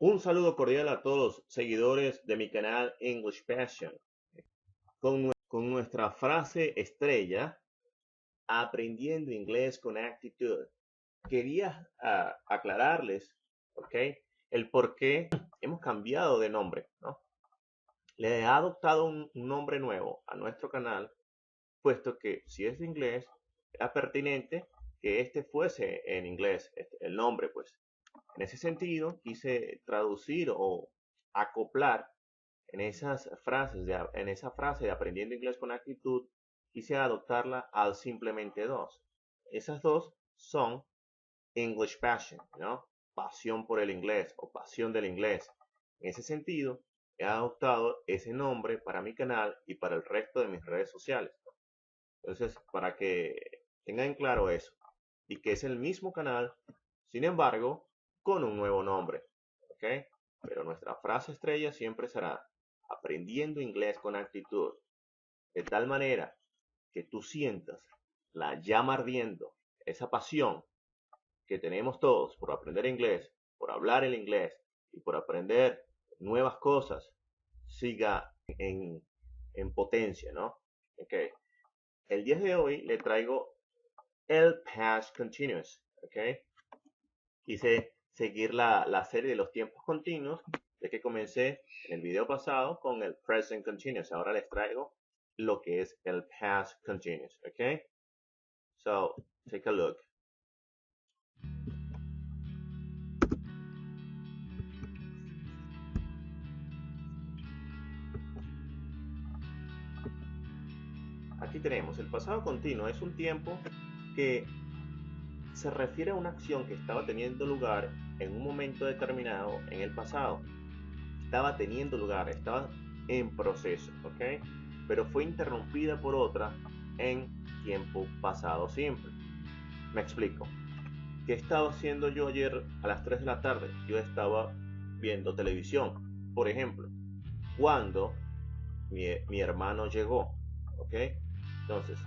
Un saludo cordial a todos los seguidores de mi canal English Passion. Con nuestra frase estrella, aprendiendo inglés con actitud. Quería aclararles, ¿ok? El por qué hemos cambiado de nombre, ¿no? Le he adoptado un nombre nuevo a nuestro canal, puesto que si es de inglés, era pertinente que este fuese en inglés, el nombre, pues. En ese sentido, quise traducir o acoplar en en esa frase de aprendiendo inglés con actitud, quise adoptarla al simplemente dos. Esas dos son English Passion, ¿no? Pasión por el inglés o pasión del inglés. En ese sentido, he adoptado ese nombre para mi canal y para el resto de mis redes sociales. Entonces, para que tengan claro eso y que es el mismo canal, sin embargo, con un nuevo nombre, ¿ok? Pero nuestra frase estrella siempre será aprendiendo inglés con actitud, de tal manera que tú sientas la llama ardiendo, esa pasión que tenemos todos por aprender inglés, por hablar el inglés y por aprender nuevas cosas, siga en potencia, ¿no? Ok. El día de hoy le traigo el past continuous, ¿ok? Quise seguir la serie de los tiempos continuos, de que comencé en el video pasado con el present continuous. Ahora les traigo lo que es el past continuous, ¿ok? So, take a look. Aquí tenemos, el pasado continuo es un tiempo que se refiere a una acción que estaba teniendo lugar en un momento determinado en el pasado. Estaba teniendo lugar, estaba en proceso, ¿ok? Pero fue interrumpida por otra en tiempo pasado simple. Me explico. ¿Qué estaba haciendo yo ayer a las 3 de la tarde? Yo estaba viendo televisión. Por ejemplo, cuando mi hermano llegó, ¿ok? Entonces,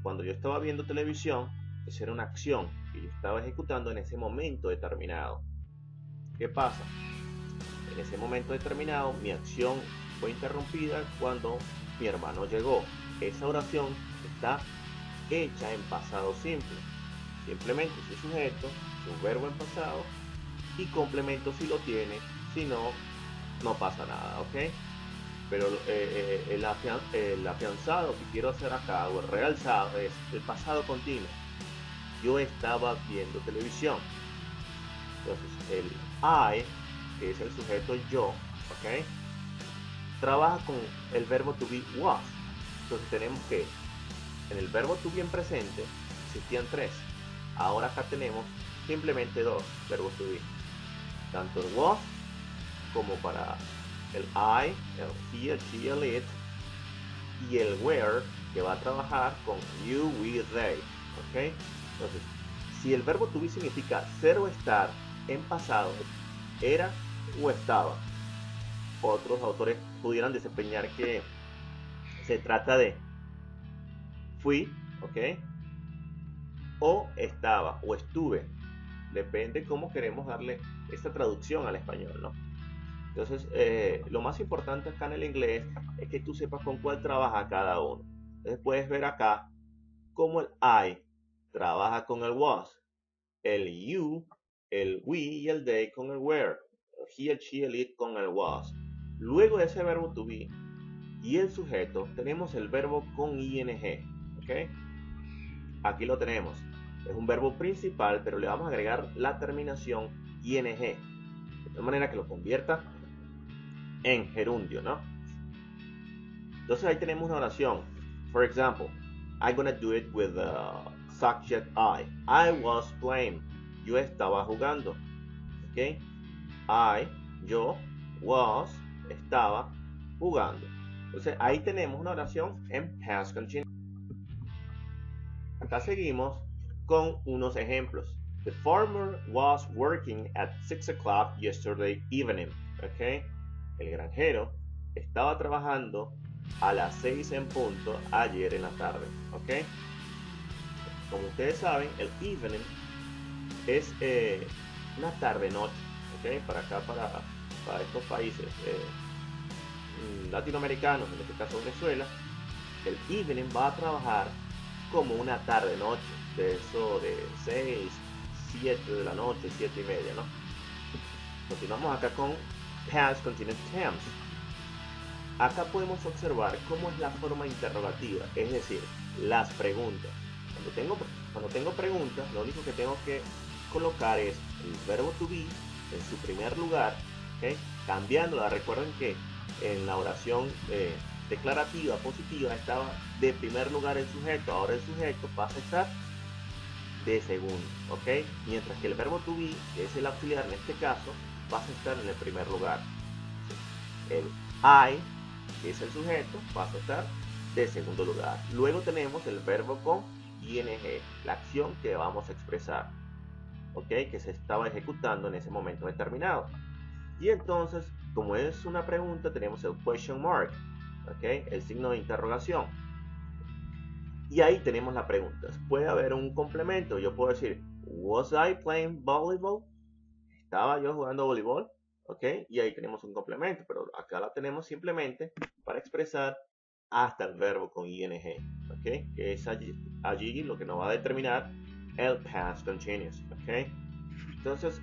cuando yo estaba viendo televisión, esa era una acción que yo estaba ejecutando en ese momento determinado. ¿Qué pasa? En ese momento determinado, mi acción fue interrumpida cuando mi hermano llegó. Esa oración está hecha en pasado simple. Simplemente su sujeto, su verbo en pasado y complemento si lo tiene, si no, no pasa nada, ¿ok? Pero el afianzado que quiero hacer acá, o el realzado, es el pasado continuo. Yo estaba viendo televisión. Entonces, el I, que es el sujeto yo, ¿ok? Trabaja con el verbo to be was. Entonces tenemos que en el verbo to be en presente existían tres. Ahora acá tenemos simplemente dos verbos to be. Tanto el was como para el I, el he, el she, el it, y el where, que va a trabajar con you, we, they, ¿ok? Entonces, si el verbo to be significa ser o estar en pasado, era o estaba, otros autores pudieran desempeñar que se trata de fui, ¿ok? O estaba, o estuve, depende cómo queremos darle esta traducción al español, ¿no? Entonces, lo más importante acá en el inglés es que tú sepas con cuál trabaja cada uno. Entonces puedes ver acá cómo el I trabaja con el was, el you, el we y el they con el were, el he, el she, el it con el was. Luego de ese verbo to be y el sujeto tenemos el verbo con ing, ¿ok? Aquí lo tenemos. Es un verbo principal, pero le vamos a agregar la terminación ing, de tal manera que lo convierta en gerundio, ¿no? Entonces ahí tenemos una oración. For example, I'm gonna do it with the subject I. I was playing. Yo estaba jugando. ¿Ok? I, yo, was, estaba jugando. Entonces ahí tenemos una oración en past continuous. Acá seguimos con unos ejemplos. The farmer was working at 6 o'clock yesterday evening. ¿Ok? El granjero estaba trabajando a las 6 en punto ayer en la tarde, ¿ok? Como ustedes saben, el evening es una tarde-noche, ¿ok? Para acá, para estos países latinoamericanos, en este caso Venezuela, el evening va a trabajar como una tarde-noche, de eso de 6, 7 de la noche, 7 y media, ¿no? Continuamos acá con Past Continuous Tense. Acá podemos observar cómo es la forma interrogativa, es decir, las preguntas. Cuando tengo preguntas, lo único que tengo que colocar es el verbo to be en su primer lugar, ¿okay? Cambiándola. Recuerden que en la oración declarativa positiva estaba de primer lugar el sujeto, ahora el sujeto pasa a estar de segundo, ¿ok? Mientras que el verbo to be, que es el auxiliar en este caso, pasa a estar en el primer lugar. El I, que es el sujeto, pasa a estar de segundo lugar. Luego tenemos el verbo con ing, la acción que vamos a expresar, ¿ok? Que se estaba ejecutando en ese momento determinado. Y entonces, como es una pregunta, tenemos el question mark, ¿ok? El signo de interrogación. Y ahí tenemos la pregunta. Puede haber un complemento. Yo puedo decir, was I playing volleyball? ¿Estaba yo jugando voleibol? ¿Ok? Y ahí tenemos un complemento, pero acá la tenemos simplemente para expresar hasta el verbo con ing, ¿ok? Que es allí lo que nos va a determinar el past continuous, ¿ok? Entonces,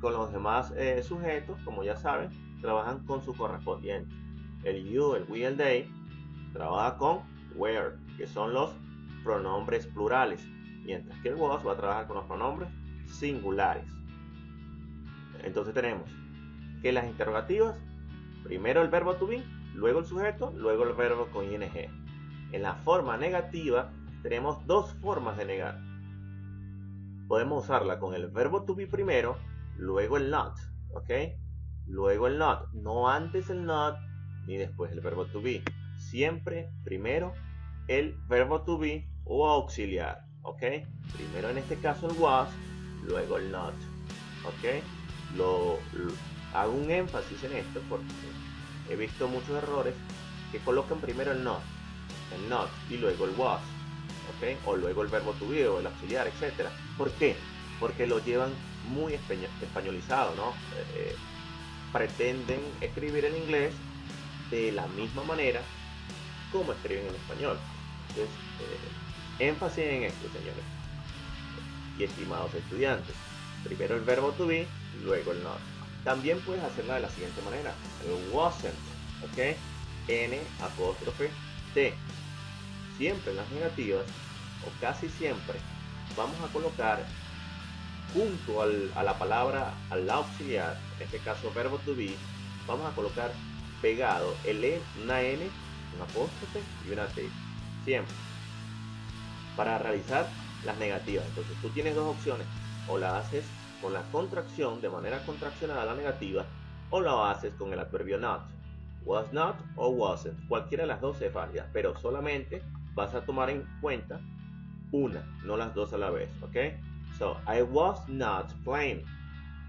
con los demás sujetos, como ya saben, trabajan con su correspondiente. El you, el we, el they, trabaja con where, que son los pronombres plurales, mientras que el was va a trabajar con los pronombres singulares. Entonces tenemos que las interrogativas, primero el verbo to be, luego el sujeto, luego el verbo con ing. En la forma negativa tenemos dos formas de negar. Podemos usarla con el verbo to be primero, luego el not, ¿ok? Luego el not, no antes el not ni después el verbo to be. Siempre primero el verbo to be o auxiliar, ¿ok? Primero en este caso el was, luego el not, ¿ok? Hago un énfasis en esto porque he visto muchos errores que colocan primero el not y luego el was, ¿ok? O luego el verbo to be o el auxiliar, etc. ¿Por qué? Porque lo llevan muy españolizado, ¿no? Pretenden escribir en inglés de la misma manera como escriben en español. Entonces, énfasis en esto, señores y estimados estudiantes. Primero el verbo to be, luego el not. También puedes hacerla de la siguiente manera. El wasn't, ¿ok? N apóstrofe T. Siempre en las negativas, o casi siempre, vamos a colocar junto a la palabra, al auxiliar, en este caso verbo to be, vamos a colocar pegado una N, un apóstrofe y una T. Siempre. Para realizar las negativas. Entonces tú tienes dos opciones. O la haces con la contracción, de manera contraccionada la negativa, o la haces con el adverbio not. Was not o wasn't. Cualquiera de las dos es válida, pero solamente vas a tomar en cuenta una, no las dos a la vez, ¿ok? So, I was not playing,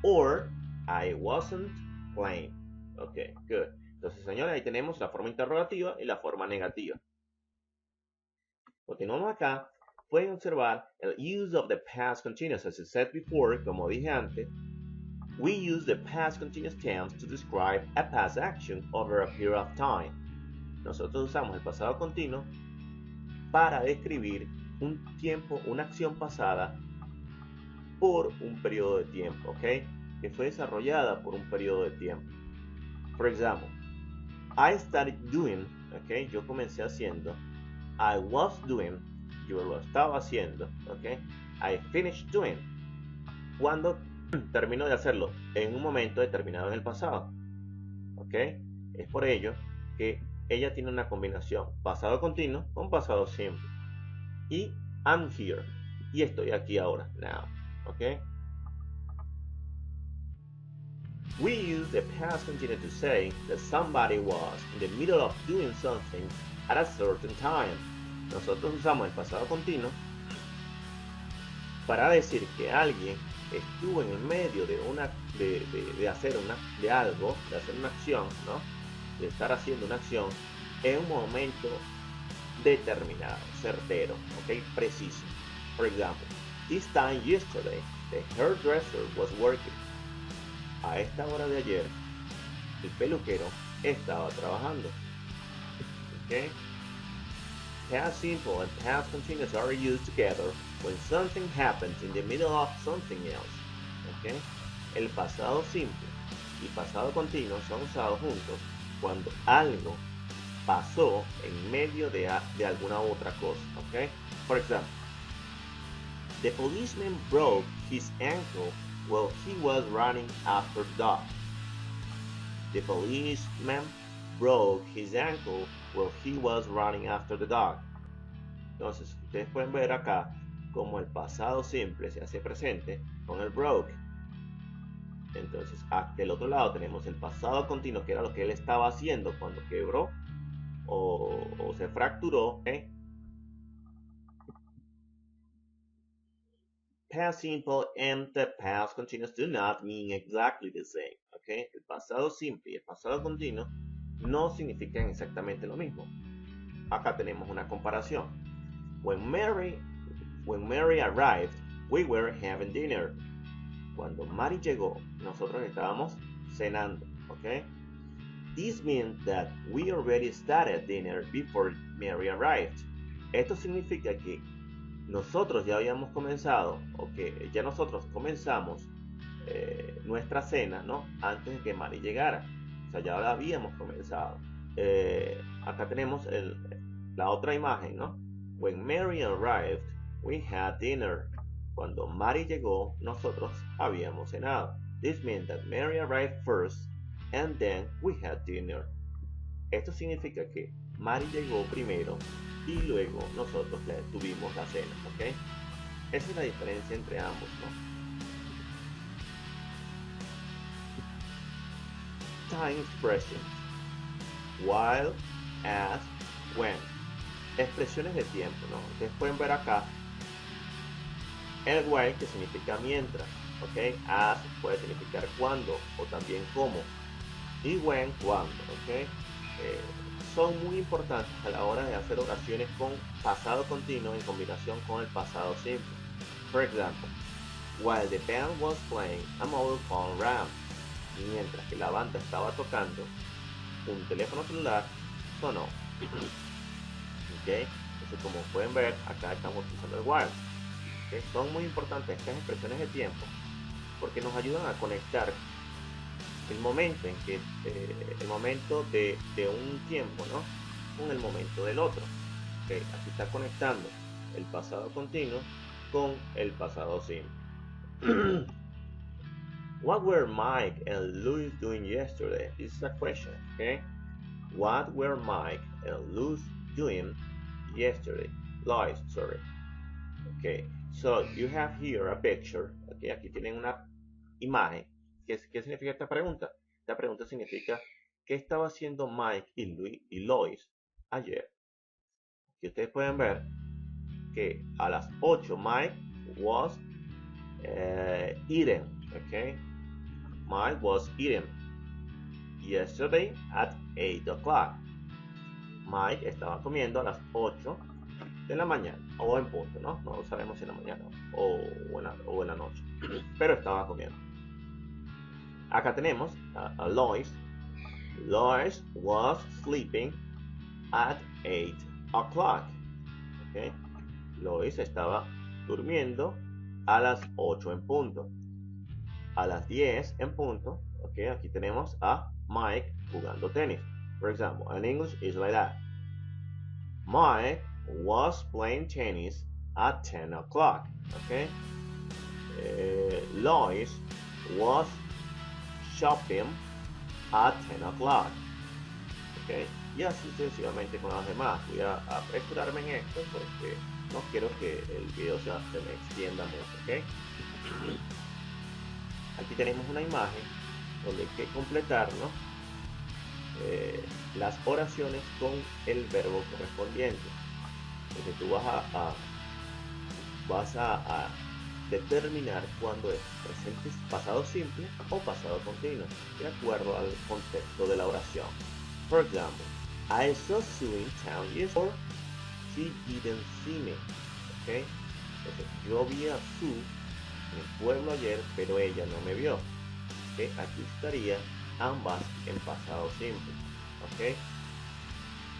or I wasn't playing. Ok, good. Entonces, señores, ahí tenemos la forma interrogativa y la forma negativa. Continuamos acá. Pueden observar el use of the past continuous. As I said before, como dije antes, we use the past continuous tense to describe a past action over a period of time. Nosotros usamos el pasado continuo para describir un tiempo, una acción pasada por un periodo de tiempo, ¿ok? Que fue desarrollada por un periodo de tiempo. For example, I started doing, ¿ok? Yo comencé haciendo. I was doing, yo lo estaba haciendo, ¿ok? I finished doing, cuando termino de hacerlo en un momento determinado en el pasado, ¿ok? Es por ello que ella tiene una combinación pasado continuo con pasado simple. Y I'm here, y estoy aquí ahora, now, ¿ok? We use the past continuous to say that somebody was in the middle of doing something at a certain time. Nosotros usamos el pasado continuo para decir que alguien estuvo en el medio de hacer algo, de hacer una acción, ¿no? De estar haciendo una acción en un momento determinado, certero, ¿ok? Preciso. For example, this time yesterday, the hairdresser was working. a esta hora de ayer, el peluquero estaba trabajando. Okay? Past simple and past continuous are used together when something happens in the middle of something else. Okay? El pasado simple y pasado continuo son usados juntos cuando algo pasó en medio de alguna otra cosa. Okay? For example, the policeman broke his ankle while he was running after the dog. The policeman broke his ankle while he was running after the dog. Entonces, ustedes pueden ver acá como el pasado simple se hace presente con el broke. Entonces, del otro lado tenemos el pasado continuo, que era lo que él estaba haciendo cuando quebró o se fracturó. ¿Okay? Past simple and the past continuous do not mean exactly the same. ¿Okay? El pasado simple y el pasado continuo no significan exactamente lo mismo. Acá tenemos una comparación. When Mary arrived, we were having dinner. Cuando Mary llegó, nosotros estábamos cenando. ¿Okay? This means that we already started dinner before Mary arrived. Esto significa que nosotros ya habíamos comenzado, o que ya nosotros comenzamos nuestra cena, ¿no? Antes de que Mary llegara. O sea, ya la habíamos comenzado. Acá tenemos la otra imagen, ¿no? When Mary arrived, we had dinner. Cuando Mary llegó, nosotros habíamos cenado. This means that Mary arrived first, and then we had dinner. Esto significa que Mary llegó primero y luego nosotros tuvimos la cena, ¿ok? Esa es la diferencia entre ambos, ¿no? Time expressions. While, as, when. Expresiones de tiempo, ¿no? Ustedes pueden ver acá el while, que significa mientras, ¿ok? As puede significar cuando o también cómo. Y when, cuando, ¿ok? Son muy importantes a la hora de hacer oraciones con pasado continuo en combinación con el pasado simple. For example, while the band was playing, a mobile phone rang. Mientras que la banda estaba tocando, un teléfono celular sonó. ¿Ok? Entonces, como pueden ver, acá estamos usando el while. ¿Okay? Son muy importantes estas expresiones de tiempo porque nos ayudan a conectar el momento en que el momento de un tiempo, ¿no? Con el momento del otro. ¿Okay? Aquí está conectando el pasado continuo con el pasado simple. What were Mike and Louis doing yesterday? This is a question. Okay? What were Mike and Louis doing yesterday? Lois, sorry. Okay, so you have here a picture. Okay, aquí tienen una imagen. ¿Qué significa esta pregunta? Esta pregunta significa ¿qué estaba haciendo Mike y Lois ayer? Aquí ustedes pueden ver que a las 8 Mike was eating. Okay, Mike was eating yesterday at 8 o'clock. Mike estaba comiendo a las 8 de la mañana o en punto, ¿no? No sabemos si en la mañana o en la noche, pero estaba comiendo. Acá tenemos a Lois. Lois was sleeping at 8 o'clock. ¿Okay? Lois estaba durmiendo a las 8 en punto. A las 10 en punto, ¿okay? Aquí tenemos a Mike jugando tenis. For example, in English is like that. Mike was playing tennis at 10 o'clock. Okay? Lois was shopping at 10 o'clock. Okay? Y así sucesivamente con las demás. Voy a apresurarme en esto porque no quiero que el video se me extienda mucho. ¿Okay? Aquí tenemos una imagen donde hay que completar, ¿no? Las oraciones con el verbo correspondiente. Porque tú vas a determinar cuándo es presente pasado simple o pasado continuo, de acuerdo al contexto de la oración. For example, I saw Sue in town yesterday. She didn't see me. Okay? Entonces, yo vi a Sue en el pueblo ayer, pero ella no me vio. ¿okay? Aquí estarían ambas en pasado simple. ¿Okay?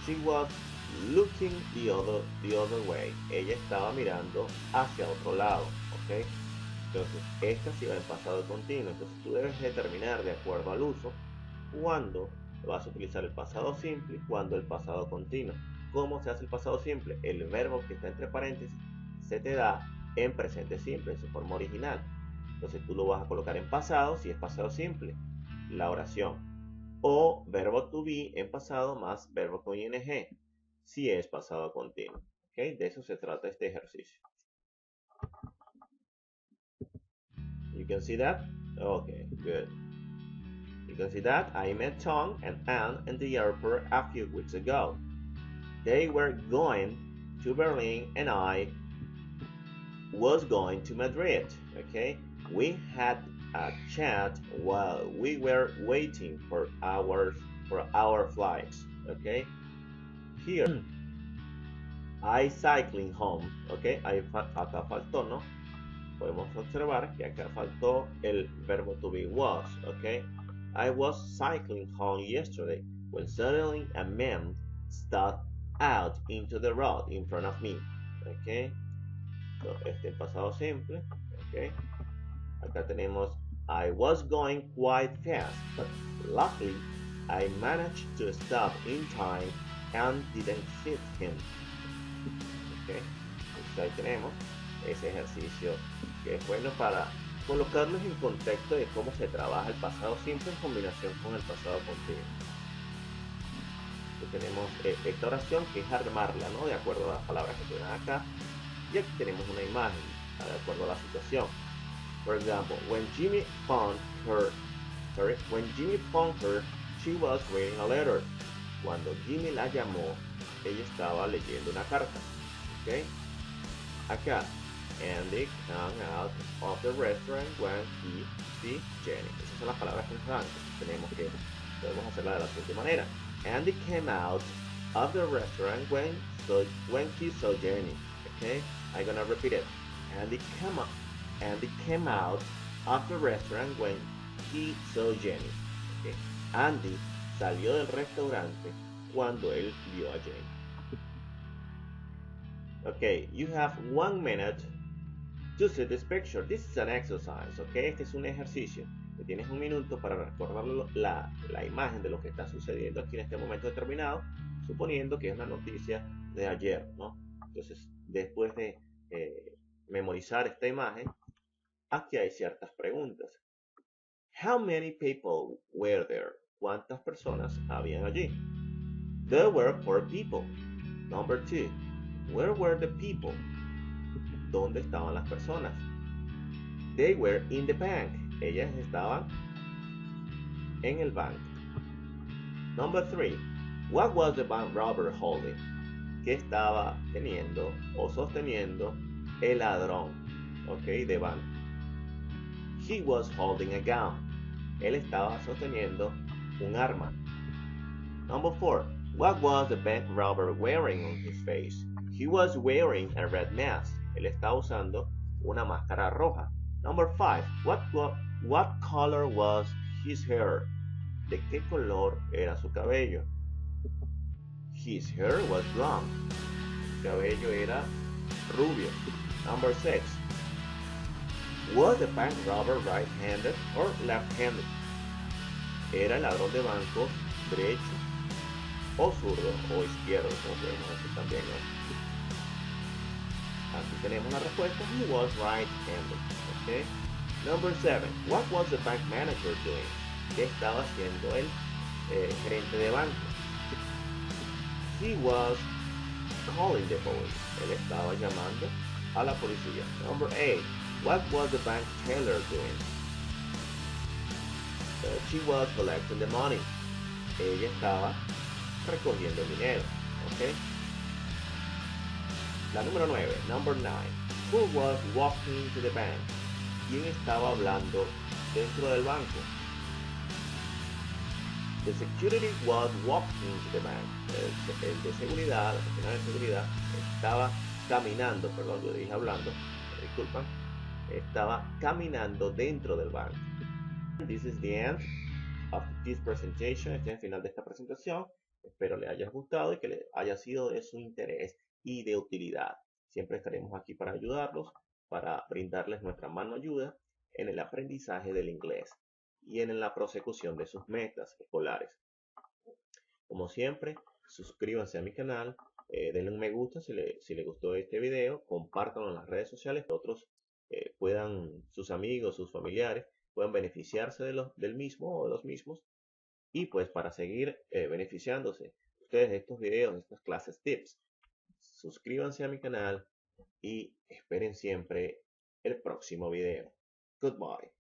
She was looking the other way. Ella estaba mirando hacia otro lado. ¿Okay? Entonces, esta sí va en pasado continuo. Entonces, tú debes determinar de acuerdo al uso cuándo vas a utilizar el pasado simple y cuándo el pasado continuo. ¿Cómo se hace el pasado simple? El verbo que está entre paréntesis se te da en presente simple, en su forma original. Entonces, tú lo vas a colocar en pasado si es pasado simple, la oración. O verbo to be en pasado más verbo con ing si es pasado continuo. ¿Okay? De eso se trata este ejercicio. You can see that? Okay, good. You can see that I met Tom and Anne in the airport a few weeks ago. They were going to Berlin and I was going to Madrid. Okay, we had a chat while we were waiting for our flights. Okay, here I cycling home. Okay, acá faltó, ¿no? Podemos observar que acá faltó el verbo to be was. Okay, I was cycling home yesterday when suddenly a man stepped out into the road in front of me. Okay, so, este en pasado simple. Okay, acá tenemos I was going quite fast, but luckily I managed to stop in time and didn't hit him. Okay, entonces ahí tenemos ese ejercicio que es bueno para colocarlos en contexto de cómo se trabaja el pasado simple en combinación con el pasado continuo. Aquí tenemos esta oración que es armarla, ¿no? De acuerdo a las palabras que tienen acá. Y aquí tenemos una imagen, de acuerdo a la situación. For example, when Jimmy found her, she was reading a letter. Cuando Jimmy la llamó, ella estaba leyendo una carta. ¿Okay? Acá, Andy came out of the restaurant when he see Jenny. Esas son las palabras que nos dan. Podemos hacerla de la siguiente manera. Andy came out of the restaurant when he saw Jenny. Okay, I'm gonna repeat it. Andy came out of the restaurant when he saw Jenny. Okay, Andy salió del restaurante cuando él vio a Jenny. Okay, you have 1 minute to see this picture. This is an exercise. Okay, este es un ejercicio. Tienes 1 minuto para recordar la imagen de lo que está sucediendo aquí en este momento determinado, suponiendo que es una noticia de ayer, ¿no? Entonces, después de memorizar esta imagen, aquí hay ciertas preguntas. How many people were there? ¿Cuántas personas habían allí? There were 4 people. Number 2. Where were the people? ¿Dónde estaban las personas? They were in the bank. Ellas estaban en el banco. Number 3. What was the bank robber holding? ¿Qué estaba teniendo o sosteniendo el ladrón? Ok, de banco. He was holding a gun. Él estaba sosteniendo un arma. Number 4. What was the bank robber wearing on his face? He was wearing a red mask. Él estaba usando una máscara roja. Number 5. What color was his hair? ¿De qué color era su cabello? His hair was blonde. Su cabello era rubio. Number 6. Was the bank robber right-handed or left-handed? ¿Era el ladrón de banco derecho o zurdo o izquierdo? Como podemos decir también, ¿no? Aquí tenemos la respuesta. He was right-handed. Okay. Number 7. What was the bank manager doing? ¿Qué estaba haciendo el gerente de banco? He was calling the police. Él estaba llamando a la policía. Number 8. What was the bank teller doing? She was collecting the money. Ella estaba recogiendo el dinero. Okay. La número 9. Number 9. Who was walking to the bank? ¿Quién estaba hablando dentro del banco? The security was walking to the bank. El de seguridad, la persona de seguridad, estaba caminando, perdón, yo dije hablando, disculpan, estaba caminando dentro del banco. This is the end of this presentation. Este es el final de esta presentación. Espero les haya gustado y que les haya sido de su interés y de utilidad. Siempre estaremos aquí para ayudarlos, para brindarles nuestra mano ayuda en el aprendizaje del inglés y en la prosecución de sus metas escolares. Como siempre, suscríbanse a mi canal, denle un me gusta si les gustó este video, compártanlo en las redes sociales que otros sus amigos, sus familiares, puedan beneficiarse del mismo o de los mismos. Y pues para seguir beneficiándose ustedes de estos videos, de estas clases tips, suscríbanse a mi canal y esperen siempre el próximo video. Goodbye.